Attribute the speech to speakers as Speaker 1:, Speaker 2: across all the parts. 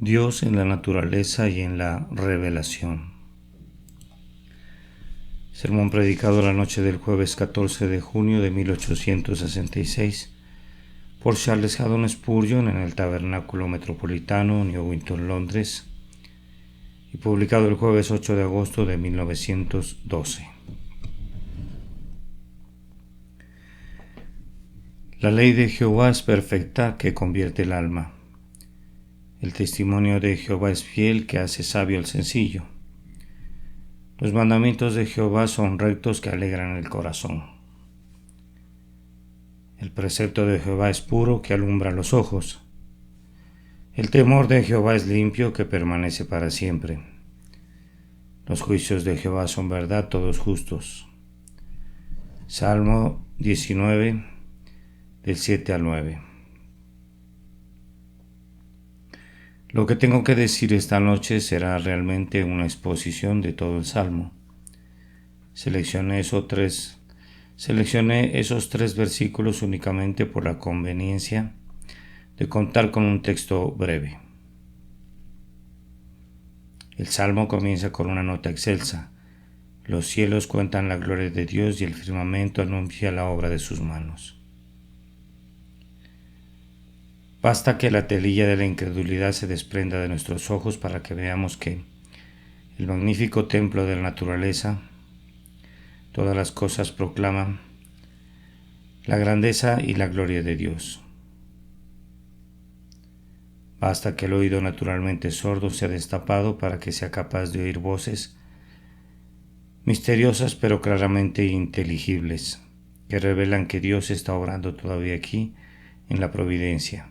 Speaker 1: Dios en la naturaleza y en la revelación. Sermón predicado la noche del jueves 14 de junio de 1866 por Charles Haddon Spurgeon en el Tabernáculo Metropolitano, Newington, Londres, y publicado el jueves 8 de agosto de 1912. La ley de Jehová es perfecta, que convierte el alma. El testimonio de Jehová es fiel, que hace sabio al sencillo. Los mandamientos de Jehová son rectos, que alegran el corazón. El precepto de Jehová es puro, que alumbra los ojos. El temor de Jehová es limpio, que permanece para siempre. Los juicios de Jehová son verdad, todos justos. Salmo 19, del 7 al 9. Lo que tengo que decir esta noche será realmente una exposición de todo el Salmo. Seleccioné esos tres versículos únicamente por la conveniencia de contar con un texto breve. El Salmo comienza con una nota excelsa. Los cielos cuentan la gloria de Dios y el firmamento anuncia la obra de sus manos. Basta que la telilla de la incredulidad se desprenda de nuestros ojos para que veamos que el magnífico templo de la naturaleza, todas las cosas proclaman la grandeza y la gloria de Dios. Basta que el oído naturalmente sordo sea destapado para que sea capaz de oír voces misteriosas pero claramente inteligibles, que revelan que Dios está obrando todavía aquí en la providencia.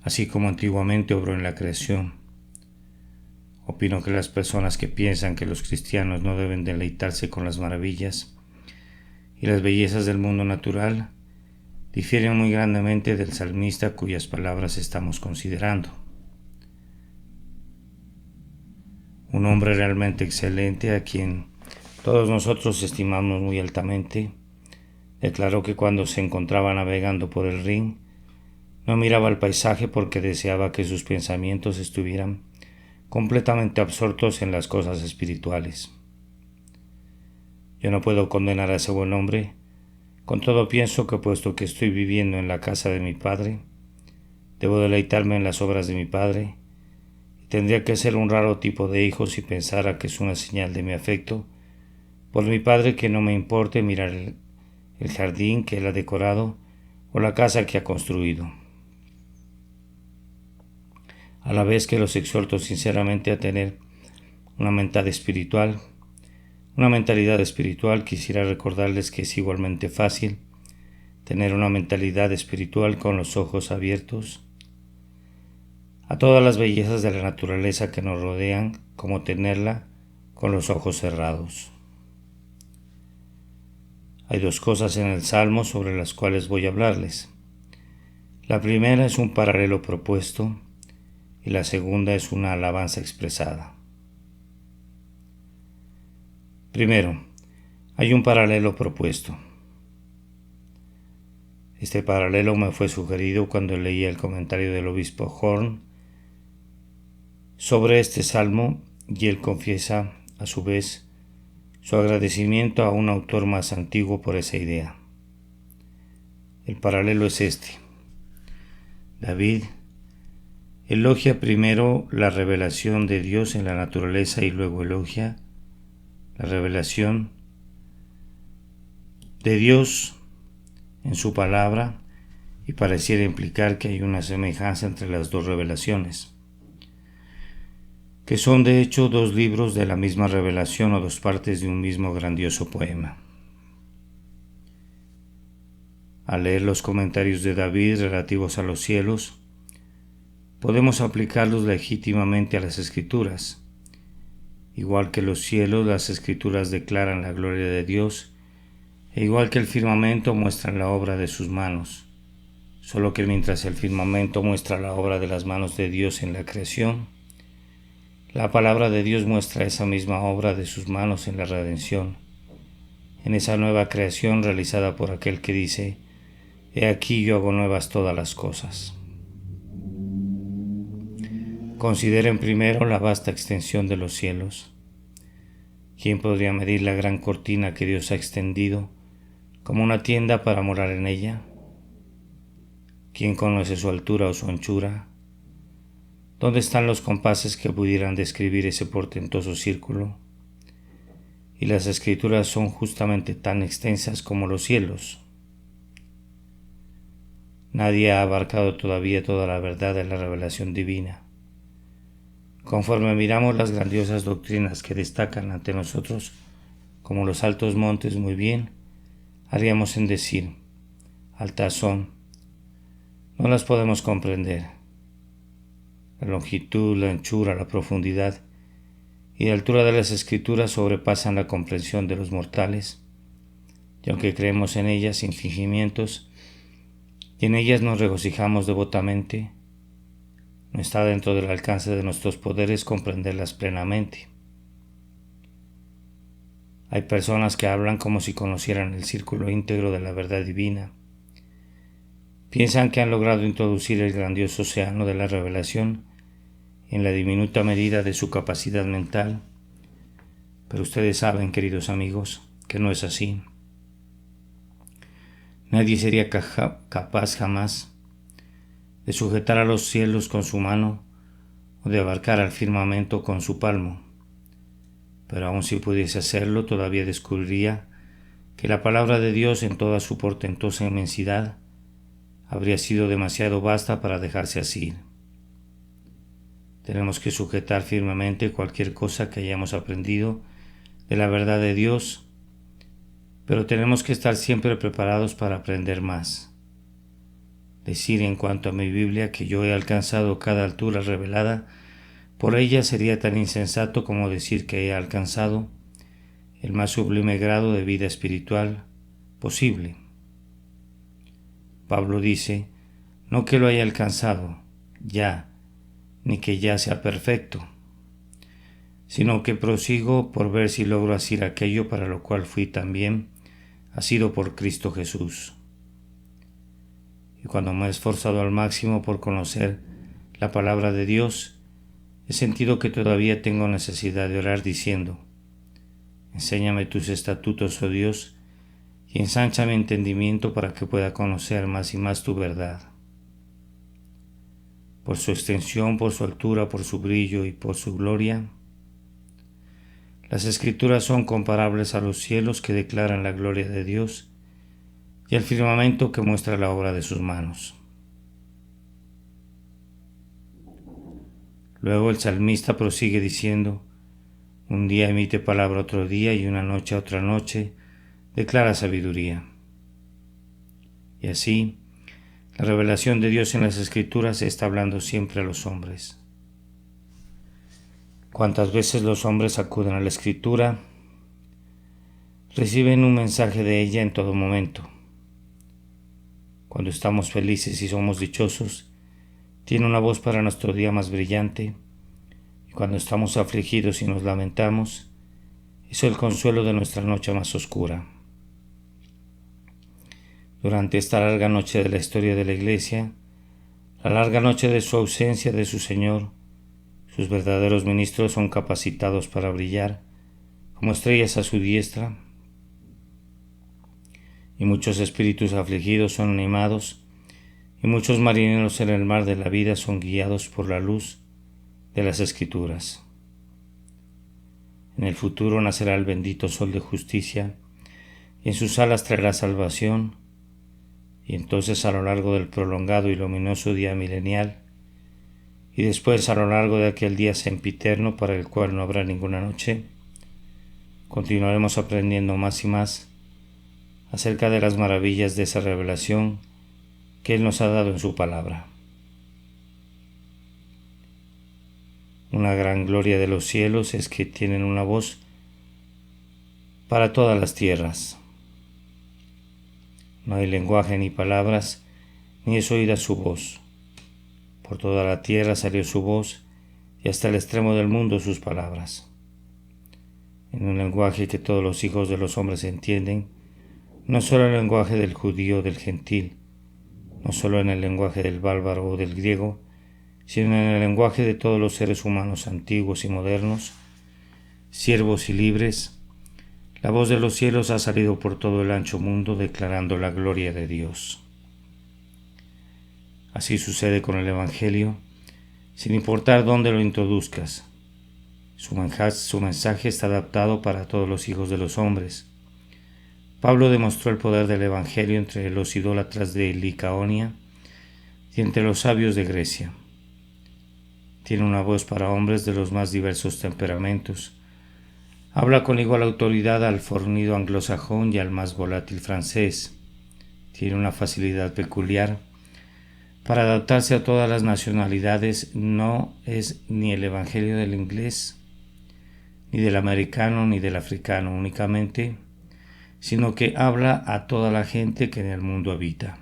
Speaker 1: Así como antiguamente obró en la creación. Opino que las personas que piensan que los cristianos no deben deleitarse con las maravillas y las bellezas del mundo natural difieren muy grandemente del salmista cuyas palabras estamos considerando. Un hombre realmente excelente, a quien todos nosotros estimamos muy altamente, declaró que cuando se encontraba navegando por el Rin, no miraba el paisaje porque deseaba que sus pensamientos estuvieran completamente absortos en las cosas espirituales. Yo no puedo condenar a ese buen hombre. Con todo pienso que puesto que estoy viviendo en la casa de mi padre, debo deleitarme en las obras de mi padre, y tendría que ser un raro tipo de hijo si pensara que es una señal de mi afecto por mi padre que no me importe mirar el jardín que él ha decorado o la casa que ha construido. A la vez que los exhorto sinceramente a tener una mentalidad espiritual, quisiera recordarles que es igualmente fácil tener una mentalidad espiritual con los ojos abiertos a todas las bellezas de la naturaleza que nos rodean, como tenerla con los ojos cerrados. Hay dos cosas en el Salmo sobre las cuales voy a hablarles. La primera es un paralelo propuesto y la segunda es una alabanza expresada. Primero, hay un paralelo propuesto. Este paralelo me fue sugerido cuando leía el comentario del obispo Horn sobre este salmo, y él confiesa, a su vez, su agradecimiento a un autor más antiguo por esa idea. El paralelo es este. David elogia primero la revelación de Dios en la naturaleza y luego elogia la revelación de Dios en su palabra, y pareciera implicar que hay una semejanza entre las dos revelaciones, que son de hecho dos libros de la misma revelación o dos partes de un mismo grandioso poema. Al leer los comentarios de David relativos a los cielos, podemos aplicarlos legítimamente a las Escrituras. Igual que los cielos, las Escrituras declaran la gloria de Dios, e igual que el firmamento muestran la obra de sus manos, solo que mientras el firmamento muestra la obra de las manos de Dios en la creación, la palabra de Dios muestra esa misma obra de sus manos en la redención, en esa nueva creación realizada por aquel que dice: «He aquí yo hago nuevas todas las cosas». Consideren primero la vasta extensión de los cielos. ¿Quién podría medir la gran cortina que Dios ha extendido como una tienda para morar en ella? ¿Quién conoce su altura o su anchura? ¿Dónde están los compases que pudieran describir ese portentoso círculo? Y las escrituras son justamente tan extensas como los cielos. Nadie ha abarcado todavía toda la verdad de la revelación divina. Conforme miramos las grandiosas doctrinas que destacan ante nosotros, como los altos montes, muy bien, haríamos en decir, altas son, no las podemos comprender. La longitud, la anchura, la profundidad y la altura de las escrituras sobrepasan la comprensión de los mortales, y aunque creemos en ellas sin fingimientos, y en ellas nos regocijamos devotamente, no está dentro del alcance de nuestros poderes comprenderlas plenamente. Hay personas que hablan como si conocieran el círculo íntegro de la verdad divina. Piensan que han logrado introducir el grandioso océano de la revelación en la diminuta medida de su capacidad mental, pero ustedes saben, queridos amigos, que no es así. Nadie sería capaz jamás de sujetar a los cielos con su mano o de abarcar al firmamento con su palmo. Pero aun si pudiese hacerlo, todavía descubriría que la palabra de Dios en toda su portentosa inmensidad habría sido demasiado vasta para dejarse asir. Tenemos que sujetar firmemente cualquier cosa que hayamos aprendido de la verdad de Dios, pero tenemos que estar siempre preparados para aprender más. Decir en cuanto a mi Biblia que yo he alcanzado cada altura revelada por ella sería tan insensato como decir que he alcanzado el más sublime grado de vida espiritual posible. Pablo dice, no que lo haya alcanzado ya, ni que ya sea perfecto, sino que prosigo por ver si logro asir aquello para lo cual fui también asido por Cristo Jesús. Y cuando me he esforzado al máximo por conocer la palabra de Dios, he sentido que todavía tengo necesidad de orar diciendo, enséñame tus estatutos, oh Dios, y ensancha mi entendimiento para que pueda conocer más y más tu verdad. Por su extensión, por su altura, por su brillo y por su gloria, las Escrituras son comparables a los cielos que declaran la gloria de Dios y al firmamento que muestra la obra de sus manos. Luego el salmista prosigue diciendo, un día emite palabra otro día y una noche a otra noche declara sabiduría. Y así, la revelación de Dios en las Escrituras está hablando siempre a los hombres. Cuantas veces los hombres acuden a la Escritura, reciben un mensaje de ella en todo momento. Cuando estamos felices y somos dichosos, tiene una voz para nuestro día más brillante, y cuando estamos afligidos y nos lamentamos, es el consuelo de nuestra noche más oscura. Durante esta larga noche de la historia de la Iglesia, la larga noche de su ausencia de su Señor, sus verdaderos ministros son capacitados para brillar como estrellas a su diestra, y muchos espíritus afligidos son animados, y muchos marineros en el mar de la vida son guiados por la luz de las Escrituras. En el futuro nacerá el bendito sol de justicia, y en sus alas traerá salvación, y entonces a lo largo del prolongado y luminoso día milenial, y después a lo largo de aquel día sempiterno para el cual no habrá ninguna noche, continuaremos aprendiendo más y más acerca de las maravillas de esa revelación que Él nos ha dado en su palabra. Una gran gloria de los cielos es que tienen una voz para todas las tierras. No hay lenguaje ni palabras, ni es oída su voz. Por toda la tierra salió su voz, y hasta el extremo del mundo sus palabras. En un lenguaje que todos los hijos de los hombres entienden, no solo el lenguaje del judío o del gentil, no solo en el lenguaje del bárbaro o del griego, sino en el lenguaje de todos los seres humanos antiguos y modernos, siervos y libres. La voz de los cielos ha salido por todo el ancho mundo declarando la gloria de Dios. Así sucede con el Evangelio, sin importar dónde lo introduzcas. Su mensaje está adaptado para todos los hijos de los hombres. Pablo demostró el poder del Evangelio entre los idólatras de Licaonia y entre los sabios de Grecia. Tiene una voz para hombres de los más diversos temperamentos. Habla con igual autoridad al fornido anglosajón y al más volátil francés. Tiene una facilidad peculiar para adaptarse a todas las nacionalidades. No es ni el Evangelio del inglés, ni del americano, ni del africano únicamente, sino que habla a toda la gente que en el mundo habita.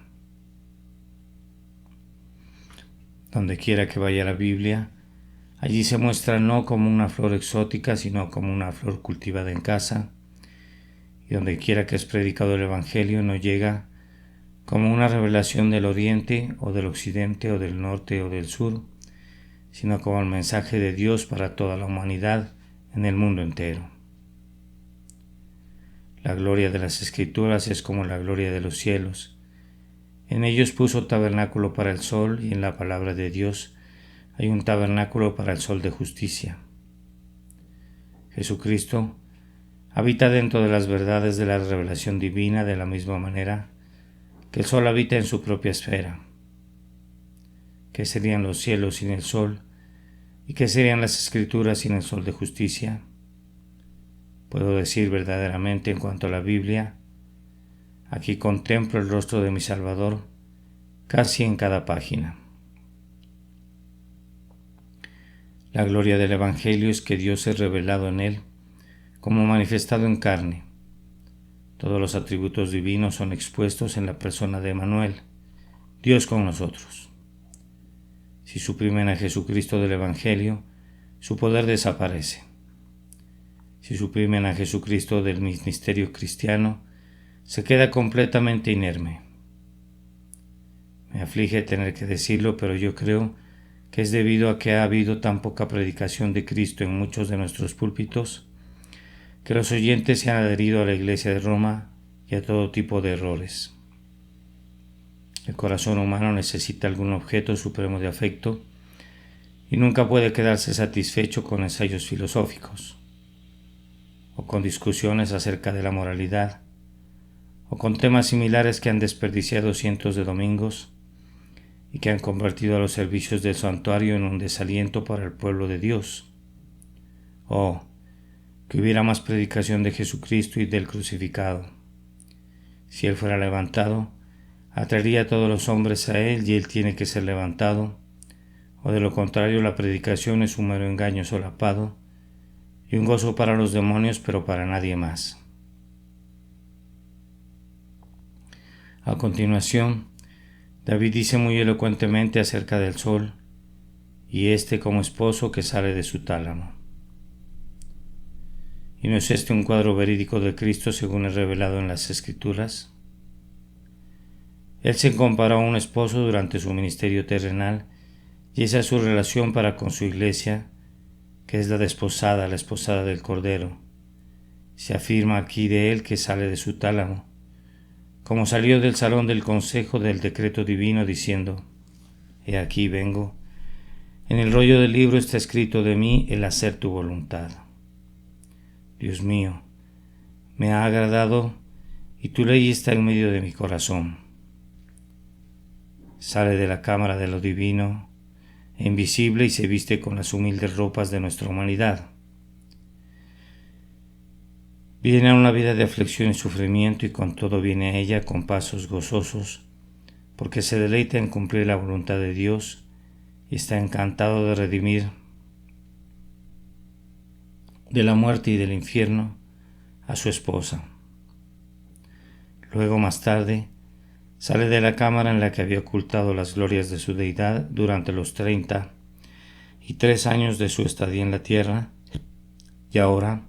Speaker 1: Donde quiera que vaya la Biblia, allí se muestra no como una flor exótica, sino como una flor cultivada en casa, y donde quiera que es predicado el Evangelio no llega como una revelación del oriente o del occidente o del norte o del sur, sino como el mensaje de Dios para toda la humanidad en el mundo entero. La gloria de las Escrituras es como la gloria de los cielos. En ellos puso tabernáculo para el sol, y en la palabra de Dios hay un tabernáculo para el sol de justicia. Jesucristo habita dentro de las verdades de la revelación divina de la misma manera que el sol habita en su propia esfera. ¿Qué serían los cielos sin el sol? ¿Y qué serían las Escrituras sin el sol de justicia? Puedo decir verdaderamente en cuanto a la Biblia, aquí contemplo el rostro de mi Salvador casi en cada página. La gloria del Evangelio es que Dios es revelado en él como manifestado en carne. Todos los atributos divinos son expuestos en la persona de Emmanuel, Dios con nosotros. Si suprimen a Jesucristo del Evangelio, su poder desaparece. Si suprimen a Jesucristo del ministerio cristiano, se queda completamente inerme. Me aflige tener que decirlo, pero yo creo que es debido a que ha habido tan poca predicación de Cristo en muchos de nuestros púlpitos, que los oyentes se han adherido a la Iglesia de Roma y a todo tipo de errores. El corazón humano necesita algún objeto supremo de afecto y nunca puede quedarse satisfecho con ensayos filosóficos, o con discusiones acerca de la moralidad, o con temas similares que han desperdiciado cientos de domingos y que han convertido a los servicios del santuario en un desaliento para el pueblo de Dios. Oh, que hubiera más predicación de Jesucristo y del crucificado. Si Él fuera levantado, atraería a todos los hombres a Él y Él tiene que ser levantado, o de lo contrario la predicación es un mero engaño solapado y un gozo para los demonios, pero para nadie más. A continuación, David dice muy elocuentemente acerca del sol, y este como esposo que sale de su tálamo. ¿Y no es este un cuadro verídico de Cristo según es revelado en las Escrituras? Él se comparó a un esposo durante su ministerio terrenal, y esa es su relación para con su iglesia, que es la desposada, la esposada del Cordero. Se afirma aquí de él que sale de su tálamo, como salió del salón del consejo del decreto divino diciendo: He aquí vengo, en el rollo del libro está escrito de mí el hacer tu voluntad. Dios mío, me ha agradado y tu ley está en medio de mi corazón. Sale de la cámara de lo divino e invisible y se viste con las humildes ropas de nuestra humanidad. Viene a una vida de aflicción y sufrimiento, y con todo viene a ella con pasos gozosos, porque se deleita en cumplir la voluntad de Dios y está encantado de redimir de la muerte y del infierno a su esposa. Luego, más tarde, sale de la cámara en la que había ocultado las glorias de su deidad durante los 33 años de su estadía en la tierra, y ahora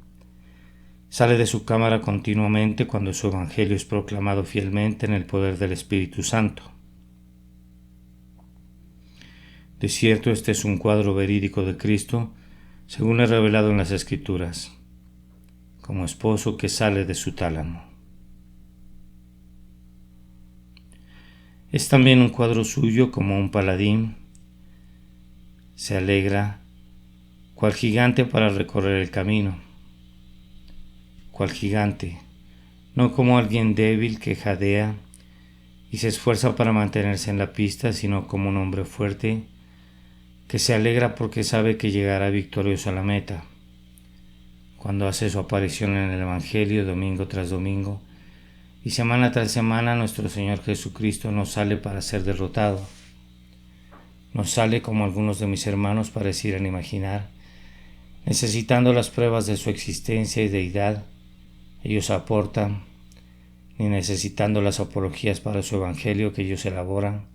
Speaker 1: sale de su cámara continuamente cuando su evangelio es proclamado fielmente en el poder del Espíritu Santo. De cierto, este es un cuadro verídico de Cristo, según es revelado en las Escrituras, como esposo que sale de su tálamo. Es también un cuadro suyo como un paladín. Se alegra, cual gigante para recorrer el camino. Cual gigante, no como alguien débil que jadea y se esfuerza para mantenerse en la pista, sino como un hombre fuerte que se alegra porque sabe que llegará victorioso a la meta. Cuando hace su aparición en el Evangelio domingo tras domingo y semana tras semana, nuestro Señor Jesucristo no sale para ser derrotado. No sale como algunos de mis hermanos parecieran imaginar, necesitando las pruebas de su existencia y deidad. Ellos aportan, ni necesitando las apologías para su Evangelio que ellos elaboran,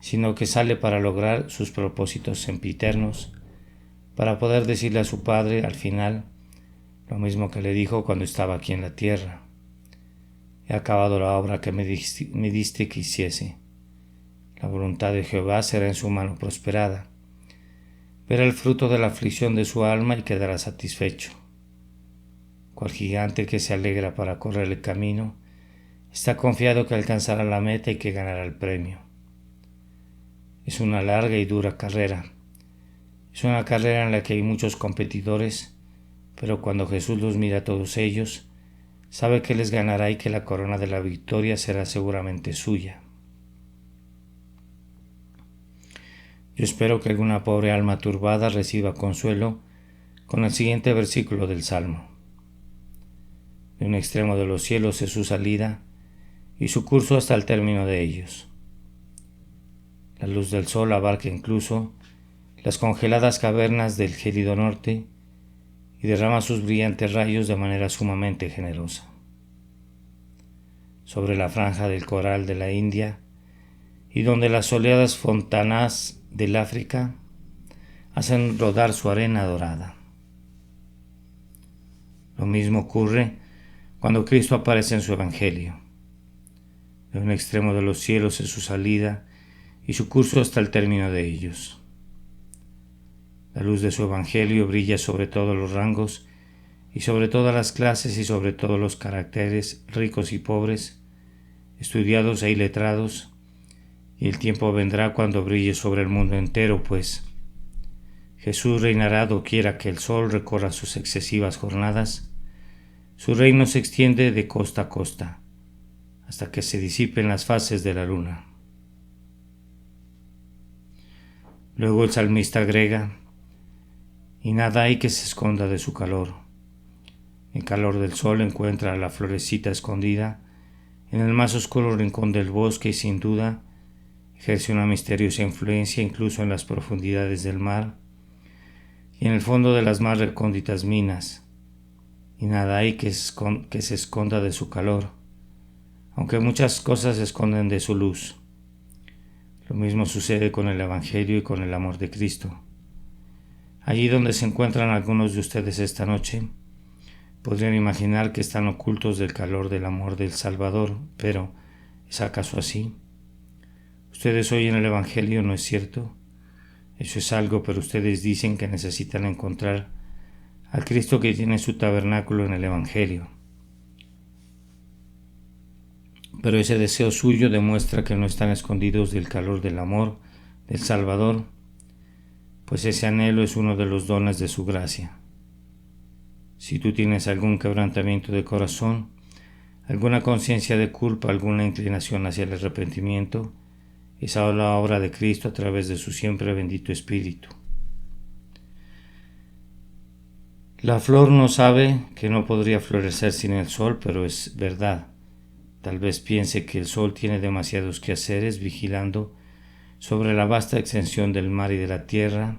Speaker 1: sino que sale para lograr sus propósitos sempiternos, para poder decirle a su Padre al final lo mismo que le dijo cuando estaba aquí en la tierra: he acabado la obra que me diste que hiciese. La voluntad de Jehová será en su mano prosperada. Verá el fruto de la aflicción de su alma y quedará satisfecho. Cual gigante que se alegra para correr el camino, está confiado que alcanzará la meta y que ganará el premio. Es una larga y dura carrera. Es una carrera en la que hay muchos competidores, pero cuando Jesús los mira a todos ellos, sabe que les ganará y que la corona de la victoria será seguramente suya. Yo espero que alguna pobre alma turbada reciba consuelo con el siguiente versículo del Salmo. De un extremo de los cielos es su salida y su curso hasta el término de ellos. La luz del sol abarca incluso las congeladas cavernas del gélido norte y derrama sus brillantes rayos de manera sumamente generosa. Sobre la franja del coral de la India y donde las soleadas fontanas del África hacen rodar su arena dorada. Lo mismo ocurre cuando Cristo aparece en su Evangelio. De un extremo de los cielos es su salida y su curso hasta el término de ellos. La luz de su Evangelio brilla sobre todos los rangos y sobre todas las clases y sobre todos los caracteres, ricos y pobres, estudiados e iletrados, y el tiempo vendrá cuando brille sobre el mundo entero, pues Jesús reinará doquiera que el sol recorra sus excesivas jornadas. Su reino se extiende de costa a costa, hasta que se disipen las fases de la luna. Luego el salmista agrega: y nada hay que se esconda de su calor. El calor del sol encuentra a la florecita escondida en el más oscuro rincón del bosque y sin duda ejerce una misteriosa influencia incluso en las profundidades del mar y en el fondo de las más recónditas minas. Y nada hay que se esconda de su calor, aunque muchas cosas se esconden de su luz. Lo mismo sucede con el Evangelio y con el amor de Cristo. Allí donde se encuentran algunos de ustedes esta noche, podrían imaginar que están ocultos del calor del amor del Salvador, pero ¿es acaso así? Ustedes oyen el Evangelio, ¿no es cierto? Eso es algo, pero ustedes dicen que necesitan encontrar al Cristo que tiene su tabernáculo en el Evangelio. Pero ese deseo suyo demuestra que no están escondidos del calor del amor del Salvador, pues ese anhelo es uno de los dones de su gracia. Si tú tienes algún quebrantamiento de corazón, alguna conciencia de culpa, alguna inclinación hacia el arrepentimiento, esa es la obra de Cristo a través de su siempre bendito Espíritu. La flor no sabe que no podría florecer sin el sol, pero es verdad. Tal vez piense que el sol tiene demasiados quehaceres vigilando sobre la vasta extensión del mar y de la tierra,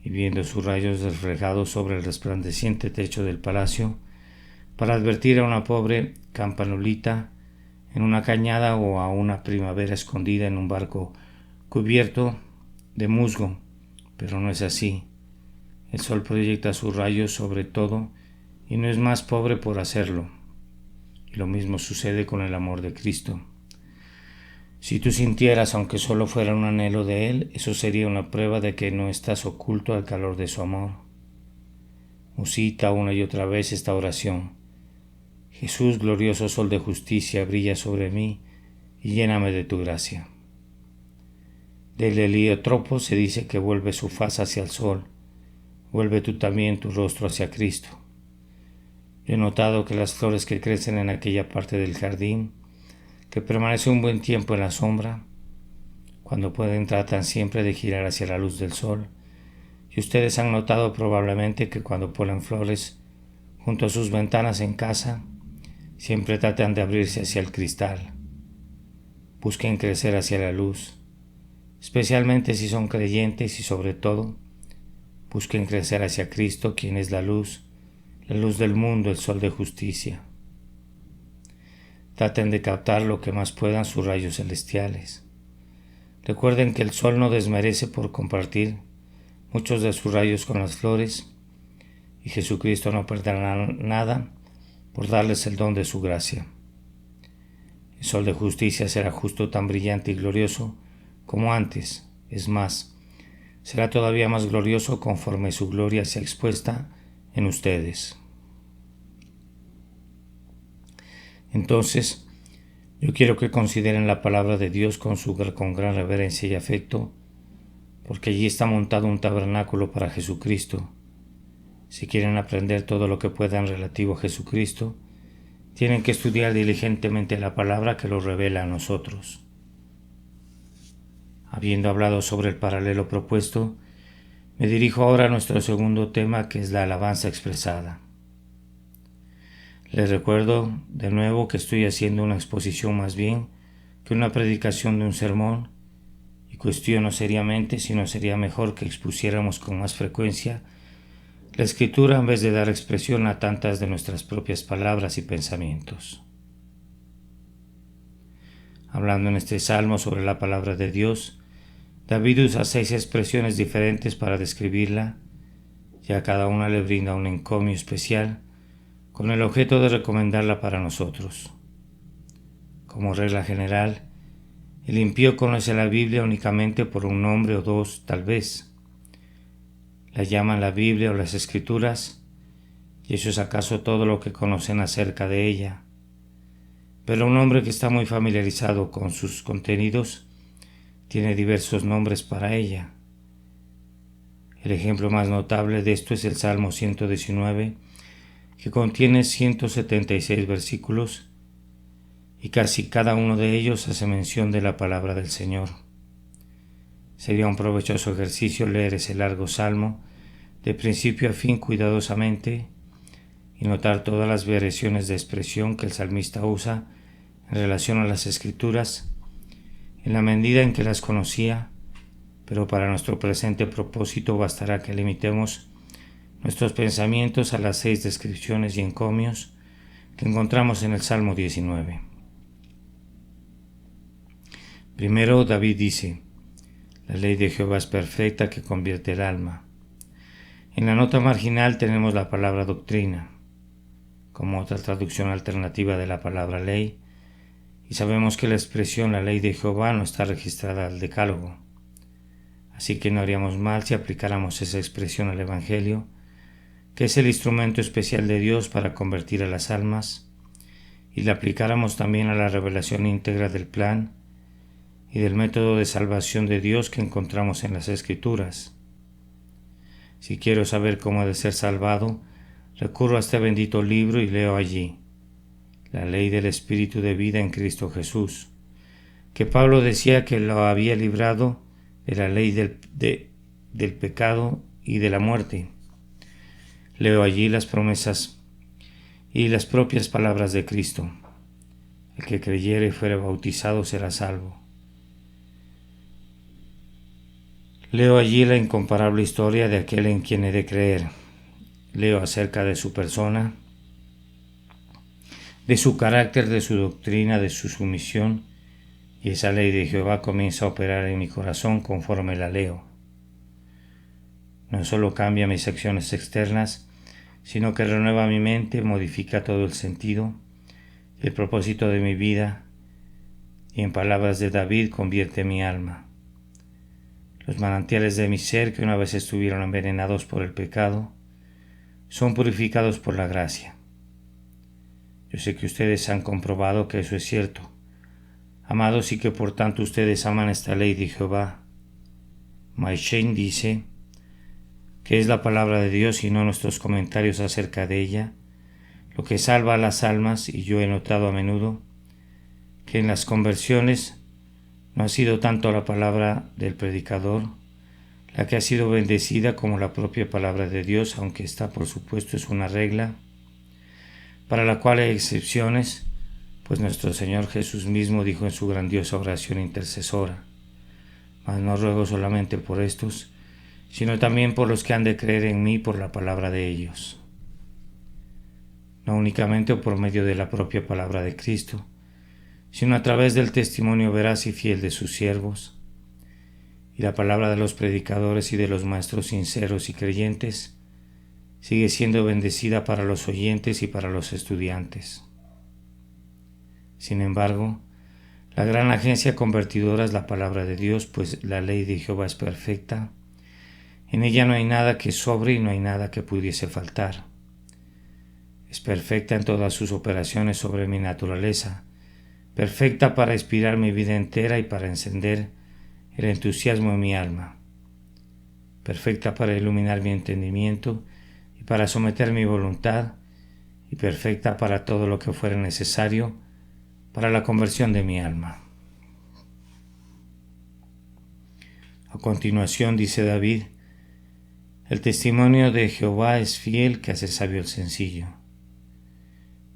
Speaker 1: y viendo sus rayos reflejados sobre el resplandeciente techo del palacio, para advertir a una pobre campanulita en una cañada o a una primavera escondida en un barco cubierto de musgo. Pero no es así. El sol proyecta sus rayos sobre todo y no es más pobre por hacerlo. Y lo mismo sucede con el amor de Cristo. Si tú sintieras, aunque solo fuera un anhelo de Él, eso sería una prueba de que no estás oculto al calor de su amor. Musita una y otra vez esta oración. Jesús, glorioso sol de justicia, brilla sobre mí y lléname de tu gracia. Del heliotropo se dice que vuelve su faz hacia el sol. Vuelve tú también tu rostro hacia Cristo. Yo he notado que las flores que crecen en aquella parte del jardín, que permanece un buen tiempo en la sombra, cuando pueden tratan siempre de girar hacia la luz del sol, y ustedes han notado probablemente que cuando ponen flores junto a sus ventanas en casa, siempre tratan de abrirse hacia el cristal. Busquen crecer hacia la luz, especialmente si son creyentes y sobre todo, busquen crecer hacia Cristo, quien es la luz del mundo, el sol de justicia. Traten de captar lo que más puedan sus rayos celestiales. Recuerden que el sol no desmerece por compartir muchos de sus rayos con las flores, y Jesucristo no perderá nada por darles el don de su gracia. El sol de justicia será justo tan brillante y glorioso como antes, es más, será todavía más glorioso conforme su gloria sea expuesta en ustedes. Entonces, yo quiero que consideren la palabra de Dios con gran reverencia y afecto, porque allí está montado un tabernáculo para Jesucristo. Si quieren aprender todo lo que puedan relativo a Jesucristo, tienen que estudiar diligentemente la palabra que lo revela a nosotros. Habiendo hablado sobre el paralelo propuesto, me dirijo ahora a nuestro segundo tema, que es la alabanza expresada. Les recuerdo de nuevo que estoy haciendo una exposición más bien que una predicación de un sermón, y cuestiono seriamente si no sería mejor que expusiéramos con más frecuencia la Escritura en vez de dar expresión a tantas de nuestras propias palabras y pensamientos. Hablando en este salmo sobre la palabra de Dios, David usa 6 expresiones diferentes para describirla, y a cada una le brinda un encomio especial con el objeto de recomendarla para nosotros. Como regla general, el impío conoce la Biblia únicamente por un nombre o dos, tal vez. La llaman la Biblia o las Escrituras, y eso es acaso todo lo que conocen acerca de ella. Pero un hombre que está muy familiarizado con sus contenidos tiene diversos nombres para ella. El ejemplo más notable de esto es el Salmo 119, que contiene 176 versículos, y casi cada uno de ellos hace mención de la palabra del Señor. Sería un provechoso ejercicio leer ese largo salmo de principio a fin cuidadosamente y notar todas las variaciones de expresión que el salmista usa en relación a las Escrituras, en la medida en que las conocía, pero para nuestro presente propósito bastará que limitemos nuestros pensamientos a las 6 descripciones y encomios que encontramos en el Salmo 19. Primero, David dice: la ley de Jehová es perfecta, que convierte el alma. En la nota marginal tenemos la palabra doctrina, como otra traducción alternativa de la palabra ley, y sabemos que la expresión la ley de Jehová no está registrada al Decálogo. Así que no haríamos mal si aplicáramos esa expresión al Evangelio, que es el instrumento especial de Dios para convertir a las almas, y la aplicáramos también a la revelación íntegra del plan y del método de salvación de Dios que encontramos en las Escrituras. Si quiero saber cómo he de ser salvado, recurro a este bendito libro y leo allí la ley del Espíritu de vida en Cristo Jesús, que Pablo decía que lo había librado de la ley del pecado y de la muerte. Leo allí las promesas y las propias palabras de Cristo: el que creyere y fuere bautizado será salvo. Leo allí la incomparable historia de aquel en quien he de creer. Leo acerca de su persona, de su carácter, de su doctrina, de su sumisión, y esa ley de Jehová comienza a operar en mi corazón conforme la leo. No solo cambia mis acciones externas, sino que renueva mi mente, modifica todo el sentido y el propósito de mi vida, y en palabras de David, convierte mi alma. Los manantiales de mi ser, que una vez estuvieron envenenados por el pecado, son purificados por la gracia. Yo sé que ustedes han comprobado que eso es cierto, amados, y que por tanto ustedes aman esta ley de Jehová. Maishen dice que es la palabra de Dios y no nuestros comentarios acerca de ella, lo que salva a las almas, y yo he notado a menudo que en las conversiones no ha sido tanto la palabra del predicador la que ha sido bendecida como la propia palabra de Dios, aunque esta por supuesto es una regla para la cual hay excepciones, pues nuestro Señor Jesús mismo dijo en su grandiosa oración intercesora: mas no ruego solamente por estos, sino también por los que han de creer en mí por la palabra de ellos. No únicamente por medio de la propia palabra de Cristo, sino a través del testimonio veraz y fiel de sus siervos, y la palabra de los predicadores y de los maestros sinceros y creyentes sigue siendo bendecida para los oyentes y para los estudiantes. Sin embargo, la gran agencia convertidora es la palabra de Dios, pues la ley de Jehová es perfecta. En ella no hay nada que sobre y no hay nada que pudiese faltar. Es perfecta en todas sus operaciones sobre mi naturaleza, perfecta para inspirar mi vida entera y para encender el entusiasmo en mi alma, perfecta para iluminar mi entendimiento y para someter mi voluntad, y perfecta para todo lo que fuera necesario para la conversión de mi alma. A continuación dice David: el testimonio de Jehová es fiel, que hace sabio el sencillo.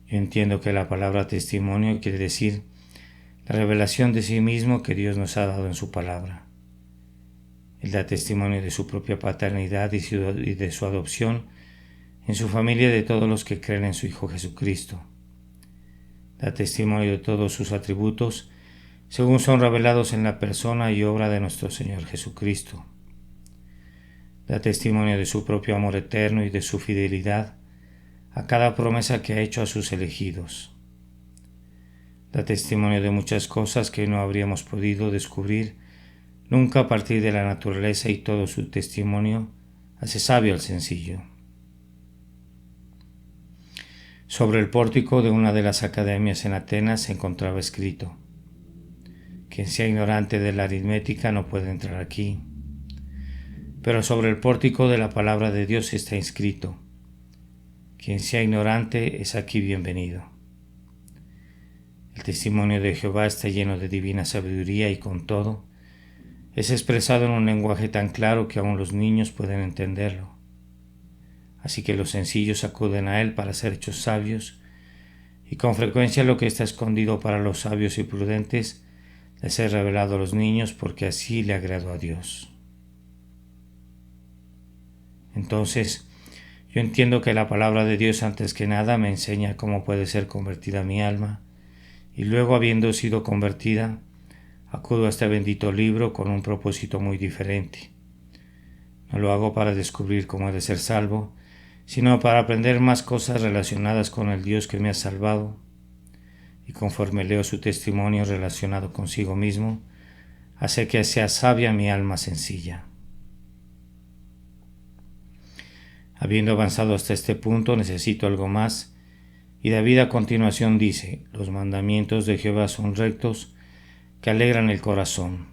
Speaker 1: Yo entiendo que la palabra testimonio quiere decir la revelación de sí mismo que Dios nos ha dado en su palabra. Él da testimonio de su propia paternidad y de su adopción en su familia, de todos los que creen en su Hijo Jesucristo. Da testimonio de todos sus atributos según son revelados en la persona y obra de nuestro Señor Jesucristo. Da testimonio de su propio amor eterno y de su fidelidad a cada promesa que ha hecho a sus elegidos. Da testimonio de muchas cosas que no habríamos podido descubrir nunca a partir de la naturaleza, y todo su testimonio hace sabio al sencillo. Sobre el pórtico de una de las academias en Atenas se encontraba escrito: quien sea ignorante de la aritmética no puede entrar aquí. Pero sobre el pórtico de la palabra de Dios está inscrito: quien sea ignorante es aquí bienvenido. El testimonio de Jehová está lleno de divina sabiduría y con todo es expresado en un lenguaje tan claro que aun los niños pueden entenderlo. Así que los sencillos acuden a él para ser hechos sabios, y con frecuencia lo que está escondido para los sabios y prudentes les es revelado a los niños, porque así le agradó a Dios. Entonces, yo entiendo que la palabra de Dios antes que nada me enseña cómo puede ser convertida mi alma, y luego, habiendo sido convertida, acudo a este bendito libro con un propósito muy diferente. No lo hago para descubrir cómo he de ser salvo, sino para aprender más cosas relacionadas con el Dios que me ha salvado, y conforme leo su testimonio relacionado consigo mismo, hace que sea sabia mi alma sencilla. Habiendo avanzado hasta este punto, necesito algo más, y David a continuación dice: los mandamientos de Jehová son rectos, que alegran el corazón.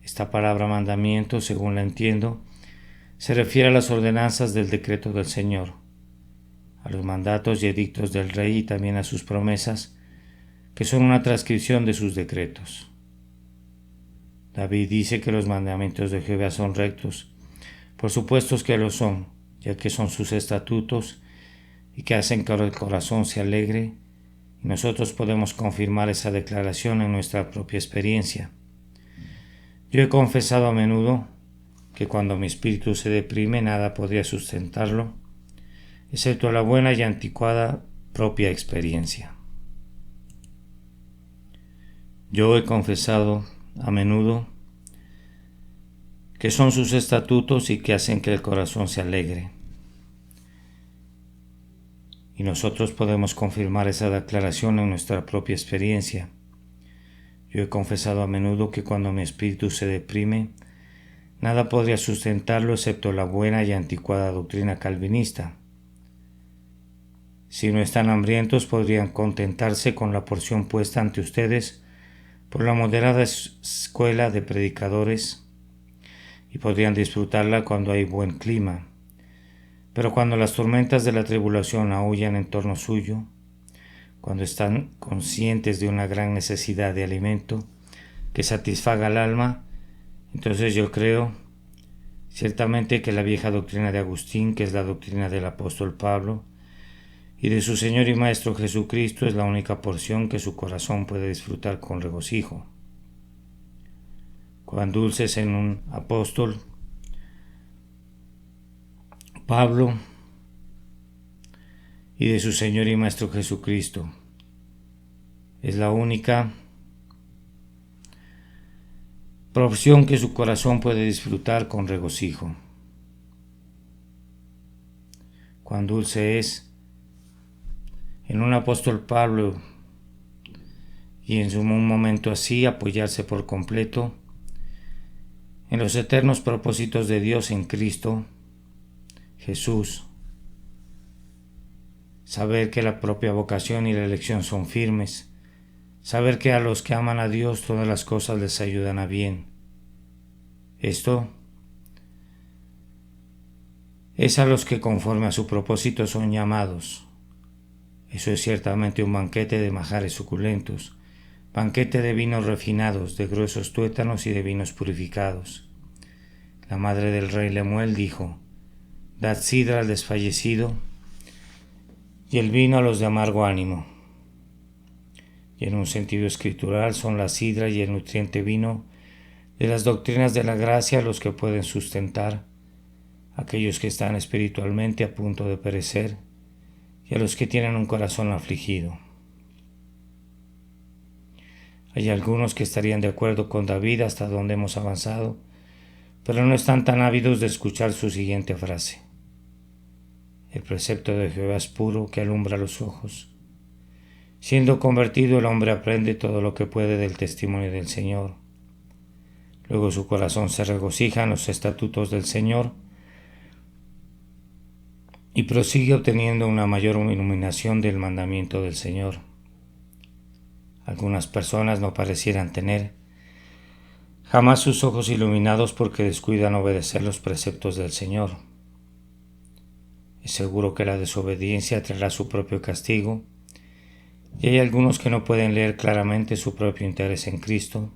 Speaker 1: Esta palabra mandamiento, según la entiendo, se refiere a las ordenanzas del decreto del Señor, a los mandatos y edictos del Rey y también a sus promesas, que son una transcripción de sus decretos. David dice que los mandamientos de Jehová son rectos. Por supuesto que lo son, ya que son sus estatutos y que hacen que el corazón se alegre, y nosotros podemos confirmar esa declaración en nuestra propia experiencia. Yo he confesado a menudo que cuando mi espíritu se deprime nada podría sustentarlo, excepto la buena y anticuada propia experiencia. Yo he confesado a menudo que son sus estatutos y que hacen que el corazón se alegre. Y nosotros podemos confirmar esa declaración en nuestra propia experiencia. Yo he confesado a menudo que cuando mi espíritu se deprime, nada podría sustentarlo excepto la buena y anticuada doctrina calvinista. Si no están hambrientos, podrían contentarse con la porción puesta ante ustedes por la moderada escuela de predicadores y podrían disfrutarla cuando hay buen clima. Pero cuando las tormentas de la tribulación aúllan en torno suyo, cuando están conscientes de una gran necesidad de alimento que satisfaga el alma, entonces yo creo ciertamente que la vieja doctrina de Agustín, que es la doctrina del apóstol Pablo, y de su Señor y Maestro Jesucristo es la única porción que su corazón puede disfrutar con regocijo. Cuán dulces en un apóstol Pablo y de su Señor y Maestro Jesucristo. Es la única porción que su corazón puede disfrutar con regocijo. Cuán dulce es en un apóstol Pablo y en un momento así apoyarse por completo en los eternos propósitos de Dios en Cristo Jesús. Saber que la propia vocación y la elección son firmes. Saber que a los que aman a Dios todas las cosas les ayudan a bien. Esto es a los que conforme a su propósito son llamados. Eso es ciertamente un banquete de manjares suculentos, banquete de vinos refinados, de gruesos tuétanos y de vinos purificados. La madre del rey Lemuel dijo: dad sidra al desfallecido y el vino a los de amargo ánimo. Y en un sentido escritural son la sidra y el nutriente vino de las doctrinas de la gracia los que pueden sustentar a aquellos que están espiritualmente a punto de perecer y a los que tienen un corazón afligido. Hay algunos que estarían de acuerdo con David hasta donde hemos avanzado, pero no están tan ávidos de escuchar su siguiente frase: el precepto de Jehová es puro, que alumbra los ojos. Siendo convertido, el hombre aprende todo lo que puede del testimonio del Señor. Luego su corazón se regocija en los estatutos del Señor y prosigue obteniendo una mayor iluminación del mandamiento del Señor. Algunas personas no parecieran tener jamás sus ojos iluminados porque descuidan obedecer los preceptos del Señor. Es seguro que la desobediencia traerá su propio castigo, y hay algunos que no pueden leer claramente su propio interés en Cristo,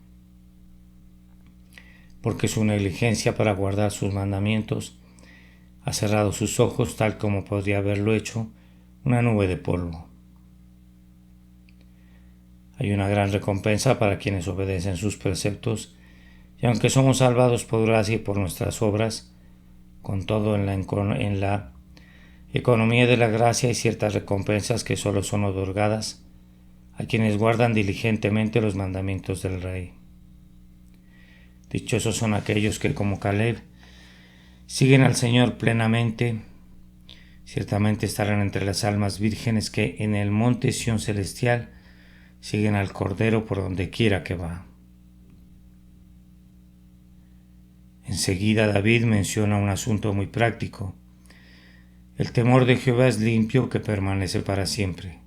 Speaker 1: porque su negligencia para guardar sus mandamientos ha cerrado sus ojos tal como podría haberlo hecho una nube de polvo. Hay una gran recompensa para quienes obedecen sus preceptos, y aunque somos salvados por gracia y por nuestras obras, con todo en la economía de la gracia hay ciertas recompensas que solo son otorgadas a quienes guardan diligentemente los mandamientos del Rey. Dichosos son aquellos que, como Caleb, siguen al Señor plenamente. Ciertamente estarán entre las almas vírgenes que en el monte Sión celestial siguen al Cordero por donde quiera que va. Enseguida David menciona un asunto muy práctico. El temor de Jehová es limpio, que permanece para siempre.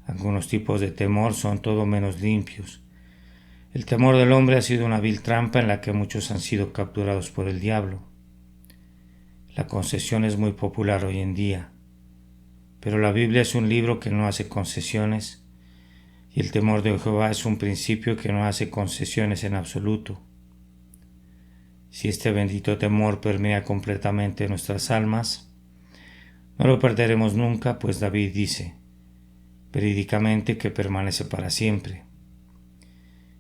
Speaker 1: Algunos tipos de temor son todo menos limpios. El temor del hombre ha sido una vil trampa en la que muchos han sido capturados por el diablo. La concesión es muy popular hoy en día, pero la Biblia es un libro que no hace concesiones, y el temor de Jehová es un principio que no hace concesiones en absoluto. Si este bendito temor permea completamente nuestras almas, no lo perderemos nunca, pues David dice verídicamente que permanece para siempre.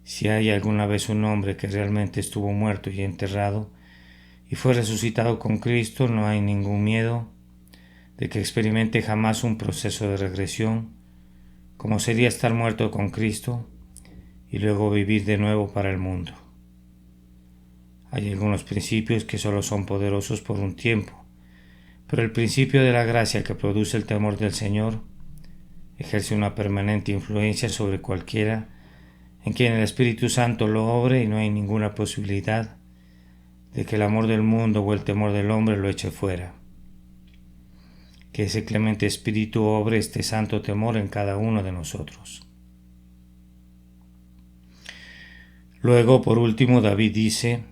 Speaker 1: Si hay alguna vez un hombre que realmente estuvo muerto y enterrado y fue resucitado con Cristo, no hay ningún miedo de que experimente jamás un proceso de regresión, como sería estar muerto con Cristo y luego vivir de nuevo para el mundo. Hay algunos principios que solo son poderosos por un tiempo, pero el principio de la gracia que produce el temor del Señor ejerce una permanente influencia sobre cualquiera en quien el Espíritu Santo lo obre y no hay ninguna posibilidad de que el amor del mundo o el temor del hombre lo eche fuera. Que ese clemente Espíritu obre este santo temor en cada uno de nosotros. Luego, por último, David dice: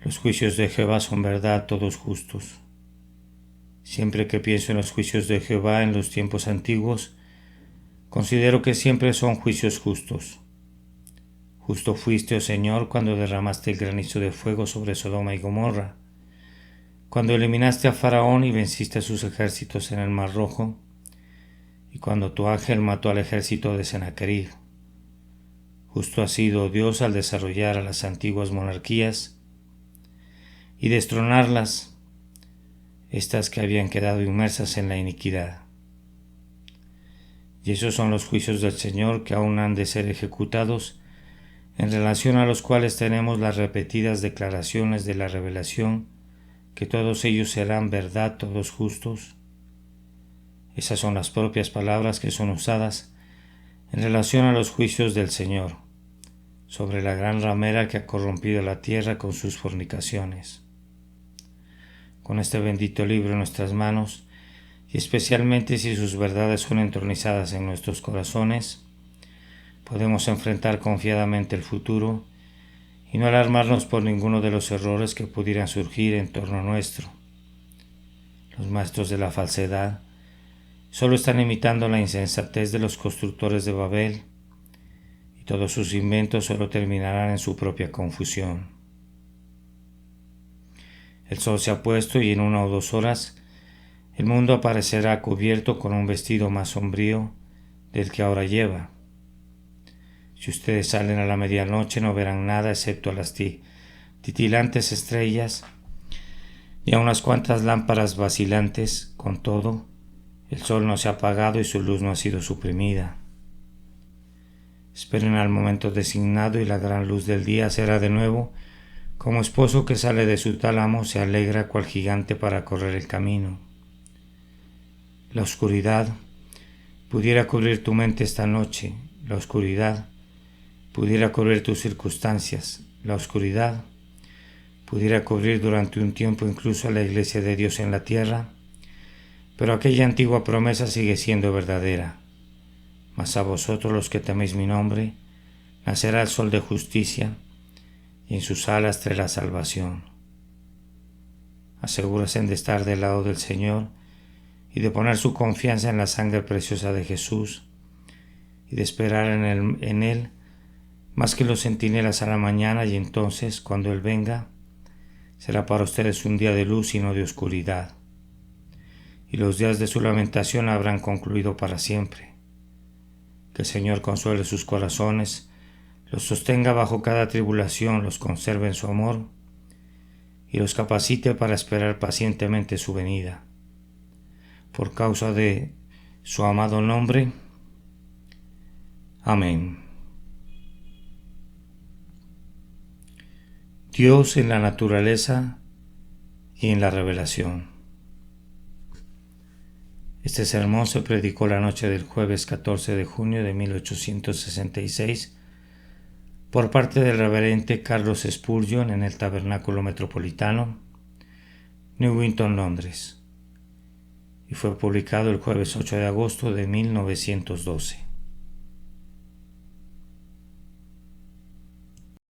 Speaker 1: los juicios de Jehová son verdad, todos justos. Siempre que pienso en los juicios de Jehová en los tiempos antiguos, considero que siempre son juicios justos. Justo fuiste, oh Señor, cuando derramaste el granizo de fuego sobre Sodoma y Gomorra, cuando eliminaste a Faraón y venciste a sus ejércitos en el Mar Rojo, y cuando tu ángel mató al ejército de Sennacherib. Justo has sido, Dios, al desarrollar a las antiguas monarquías y destronarlas, estas que habían quedado inmersas en la iniquidad. Y esos son los juicios del Señor que aún han de ser ejecutados, en relación a los cuales tenemos las repetidas declaraciones de la revelación, que todos ellos serán verdad, todos justos. Esas son las propias palabras que son usadas en relación a los juicios del Señor, sobre la gran ramera que ha corrompido la tierra con sus fornicaciones. Con este bendito libro en nuestras manos, y especialmente si sus verdades son entronizadas en nuestros corazones, podemos enfrentar confiadamente el futuro y no alarmarnos por ninguno de los errores que pudieran surgir en torno nuestro. Los maestros de la falsedad solo están imitando la insensatez de los constructores de Babel, y todos sus inventos solo terminarán en su propia confusión. El sol se ha puesto y en 1 o 2 horas el mundo aparecerá cubierto con un vestido más sombrío del que ahora lleva. Si ustedes salen a la medianoche no verán nada excepto a las titilantes estrellas y a unas cuantas lámparas vacilantes. Con todo, el sol no se ha apagado y su luz no ha sido suprimida. Esperen al momento designado y la gran luz del día será de nuevo, como esposo que sale de su tálamo se alegra cual gigante para correr el camino. La oscuridad pudiera cubrir tu mente esta noche, la oscuridad pudiera cubrir tus circunstancias, la oscuridad pudiera cubrir durante un tiempo incluso a la Iglesia de Dios en la tierra, pero aquella antigua promesa sigue siendo verdadera. Mas a vosotros los que teméis mi nombre, nacerá el sol de justicia, y en sus alas traerá salvación. Asegúrense de estar del lado del Señor y de poner su confianza en la sangre preciosa de Jesús y de esperar en Él más que los centinelas a la mañana, y entonces, cuando Él venga, será para ustedes un día de luz y no de oscuridad, y los días de su lamentación habrán concluido para siempre. Que el Señor consuele sus corazones, los sostenga bajo cada tribulación, los conserve en su amor y los capacite para esperar pacientemente su venida. Por causa de su amado nombre. Amén. Dios en la naturaleza y en la revelación. Este sermón se predicó la noche del jueves 14 de junio de 1866 por parte del reverente Carlos Spurgeon en el Tabernáculo Metropolitano, Newington, Londres, y fue publicado el jueves 8 de agosto de 1912.